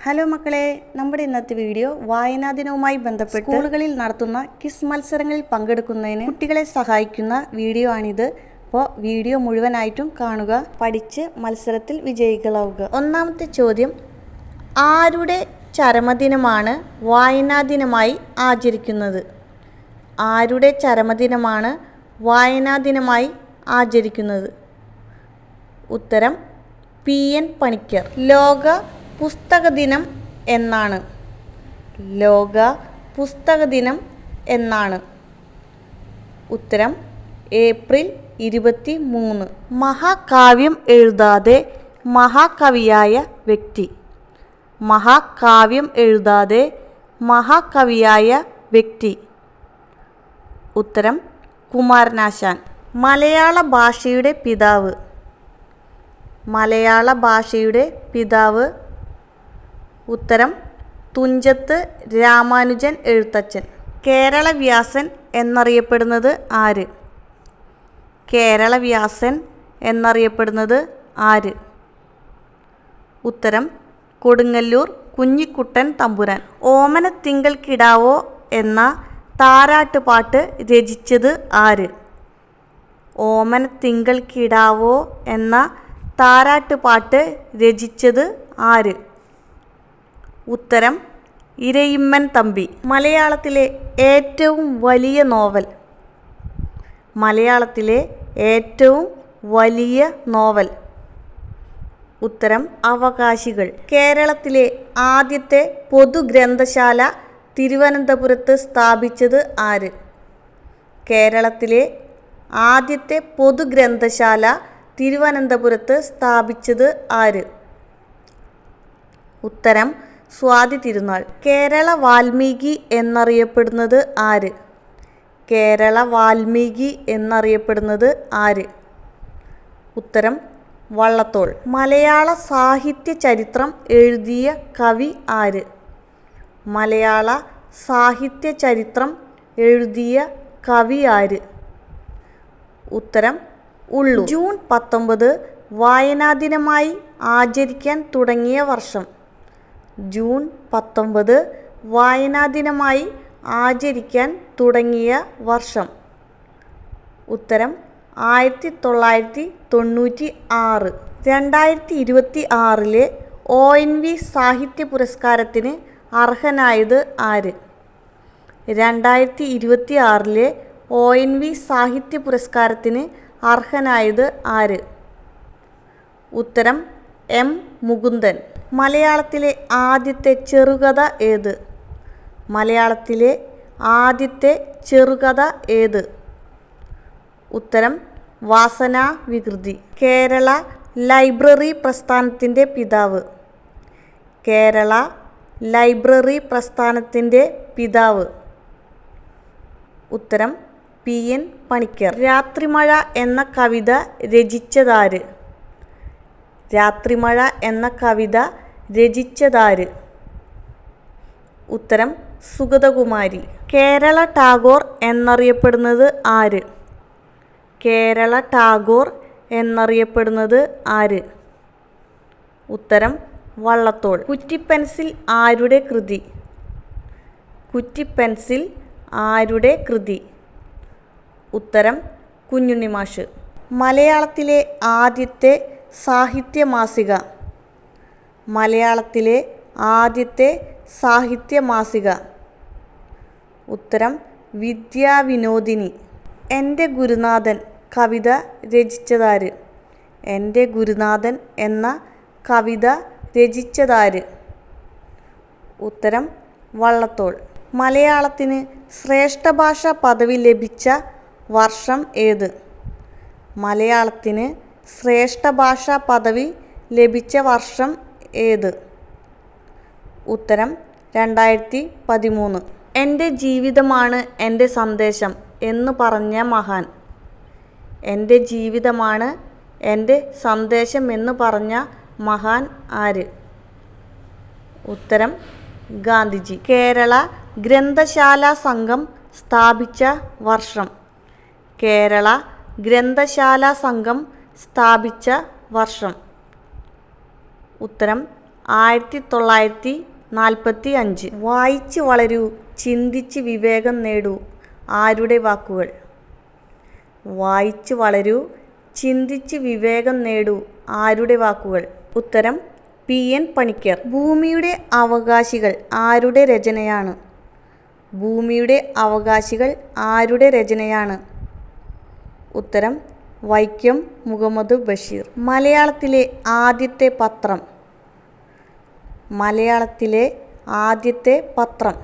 Hello മക്കളെ, നമ്മുടെ ഇന്നത്തെ വീഡിയോ വായനാ ദിനവുമായി ബന്ധപ്പെട്ട് സ്കൂളുകളിൽ നടത്തുന്ന ക്വിസ് മത്സരങ്ങളിൽ പങ്കെടുക്കുന്നതിന് കുട്ടികളെ സഹായിക്കുന്ന വീഡിയോ ആണിത്. അപ്പോൾ വീഡിയോ മുഴുവനായിട്ടും കാണുക, പഠിച്ച് മത്സരത്തിൽ വിജയികളാവുക. ഒന്നാമത്തെ ചോദ്യം: ആരുടെ ചരമദിനമാണ് വായനാ ദിനമായി ആചരിക്കുന്നത്? ആരുടെ ചരമദിനമാണ് വായനാ ദിനമായി ആചരിക്കുന്നത്? ഉത്തരം PN പണിക്കർ. ലോക പുസ്തക ദിനം എന്നാണ്? ലോക പുസ്തക ദിനം എന്നാണ്? ഉത്തരം ഏപ്രിൽ 23. മഹാകാവ്യം എഴുതാതെ മഹാകവിയായ വ്യക്തി. മഹാകാവ്യം എഴുതാതെ മഹാകവിയായ വ്യക്തി. ഉത്തരം കുമാരനാശാൻ. മലയാള ഭാഷയുടെ പിതാവ്. മലയാള ഭാഷയുടെ പിതാവ്. ഉത്തരം തുഞ്ചത്ത് രാമാനുജൻ എഴുത്തച്ഛൻ. കേരള വ്യാസൻ എന്നറിയപ്പെടുന്നത് ആര്? കേരള വ്യാസൻ എന്നറിയപ്പെടുന്നത് ആര്? ഉത്തരം കൊടുങ്ങല്ലൂർ കുഞ്ഞിക്കുട്ടൻ തമ്പുരാൻ. ഓമനത്തിങ്കൾ കിടാവോ എന്ന താരാട്ടുപാട്ട് രചിച്ചത് ആര്? ഓമനത്തിങ്കൾ കിടാവോ എന്ന താരാട്ടുപാട്ട് രചിച്ചത് ആര്? ഉത്തരം ഇരയിമ്മൻ തമ്പി. മലയാളത്തിലെ ഏറ്റവും വലിയ നോവൽ. മലയാളത്തിലെ ഏറ്റവും വലിയ നോവൽ. ഉത്തരം അവകാശികൾ. കേരളത്തിലെ ആദ്യത്തെ പൊതുഗ്രന്ഥശാല തിരുവനന്തപുരത്ത് സ്ഥാപിച്ചത് ആര്? കേരളത്തിലെ ആദ്യത്തെ പൊതുഗ്രന്ഥശാല തിരുവനന്തപുരത്ത് സ്ഥാപിച്ചത് ആര്? ഉത്തരം സ്വാതി തിരുനാൾ. കേരള വാൽമീകി എന്നറിയപ്പെടുന്നത് ആര്? കേരള വാൽമീകി എന്നറിയപ്പെടുന്നത് ആര്? ഉത്തരം വള്ളത്തോൾ. മലയാള സാഹിത്യ ചരിത്രം എഴുതിയ കവി ആര്? മലയാള സാഹിത്യ ചരിത്രം എഴുതിയ കവി ആര്? ഉത്തരം ഉള്ളൂർ. ജൂൺ 19 വായനാ ദിനമായി ആചരിക്കാൻ തുടങ്ങിയ വർഷം. ജൂൺ 19 വായനാ ദിനമായി ആചരിക്കാൻ തുടങ്ങിയ വർഷം. ഉത്തരം 1996. 2026 ONV സാഹിത്യ പുരസ്കാരത്തിന് അർഹനായത് ആര്? 2026 ONV സാഹിത്യ പുരസ്കാരത്തിന് അർഹനായത് ആര്? ഉത്തരം M. മുകുന്ദൻ. മലയാളത്തിലെ ആദ്യത്തെ ചെറുകഥ ഏത്? മലയാളത്തിലെ ആദ്യത്തെ ചെറുകഥ ഏത്? ഉത്തരം വാസനാവികൃതി. കേരള ലൈബ്രറി പ്രസ്ഥാനത്തിൻ്റെ പിതാവ്. കേരള ലൈബ്രറി പ്രസ്ഥാനത്തിൻ്റെ പിതാവ്. ഉത്തരം PN പണിക്കർ. രാത്രിമഴ എന്ന കവിത രചിച്ചതാര്? രാത്രിമഴ എന്ന കവിത രചിച്ചതാര്? ഉത്തരം സുഗതകുമാരി. കേരള ടാഗോർ എന്നറിയപ്പെടുന്നത് ആര്? കേരള ടാഗോർ എന്നറിയപ്പെടുന്നത് ആര്? ഉത്തരം വള്ളത്തോൾ. കുറ്റിപ്പെൻസിൽ ആരുടെ കൃതി? കുറ്റിപ്പെൻസിൽ ആരുടെ കൃതി? ഉത്തരം കുഞ്ഞുണ്ണി മാഷ്. മലയാളത്തിലെ ആദ്യത്തെ സാഹിത്യ മാസിക. മലയാളത്തിലെ ആദ്യത്തെ സാഹിത്യ മാസിക. ഉത്തരം വിദ്യാവിനോദിനി. എൻ്റെ ഗുരുനാഥൻ കവിത രചിച്ചതാര്? എൻ്റെ ഗുരുനാഥൻ എന്ന കവിത രചിച്ചതാര്? ഉത്തരം വള്ളത്തോൾ. മലയാളത്തിന് ശ്രേഷ്ഠ ഭാഷ പദവി ലഭിച്ച വർഷം ഏത്? മലയാളത്തിന് ശ്രേഷ്ഠ ഭാഷ പദവി ലഭിച്ച വർഷം ഏത്? ഉത്തരം 2013. എൻ്റെ ജീവിതമാണ് എൻ്റെ സന്ദേശം എന്ന് പറഞ്ഞ മഹാൻ. എൻ്റെ ജീവിതമാണ് എൻ്റെ സന്ദേശം എന്ന് പറഞ്ഞ മഹാൻ ആര്? ഉത്തരം ഗാന്ധിജി. കേരള ഗ്രന്ഥശാല സംഘം സ്ഥാപിച്ച വർഷം. കേരള ഗ്രന്ഥശാല സംഘം സ്ഥാപിച്ച വർഷം. ഉത്തരം 1945. വായിച്ച് വളരൂ, ചിന്തിച്ച് വിവേകം നേടൂ. ആരുടെ വാക്കുകൾ? വായിച്ച് വളരൂ, ചിന്തിച്ച് വിവേകം നേടൂ. ആരുടെ വാക്കുകൾ? ഉത്തരം PN പണിക്കർ. ഭൂമിയുടെ അവകാശികൾ ആരുടെ രചനയാണ്? ഭൂമിയുടെ അവകാശികൾ ആരുടെ രചനയാണ്? ഉത്തരം വൈക്കം മുഹമ്മദ് ബഷീർ. മലയാളത്തിലെ ആദ്യത്തെ പത്രം. മലയാളത്തിലെ ആദ്യത്തെ പത്രം.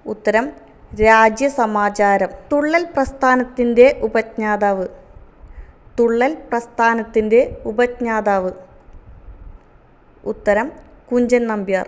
ഉത്തരം രാജ്യസമാചാരം. തുള്ളൽ പ്രസ്ഥാനത്തിൻ്റെ ഉപജ്ഞാതാവ്. തുള്ളൽ പ്രസ്ഥാനത്തിൻ്റെ ഉപജ്ഞാതാവ്. ഉത്തരം കുഞ്ചൻ നമ്പ്യാർ.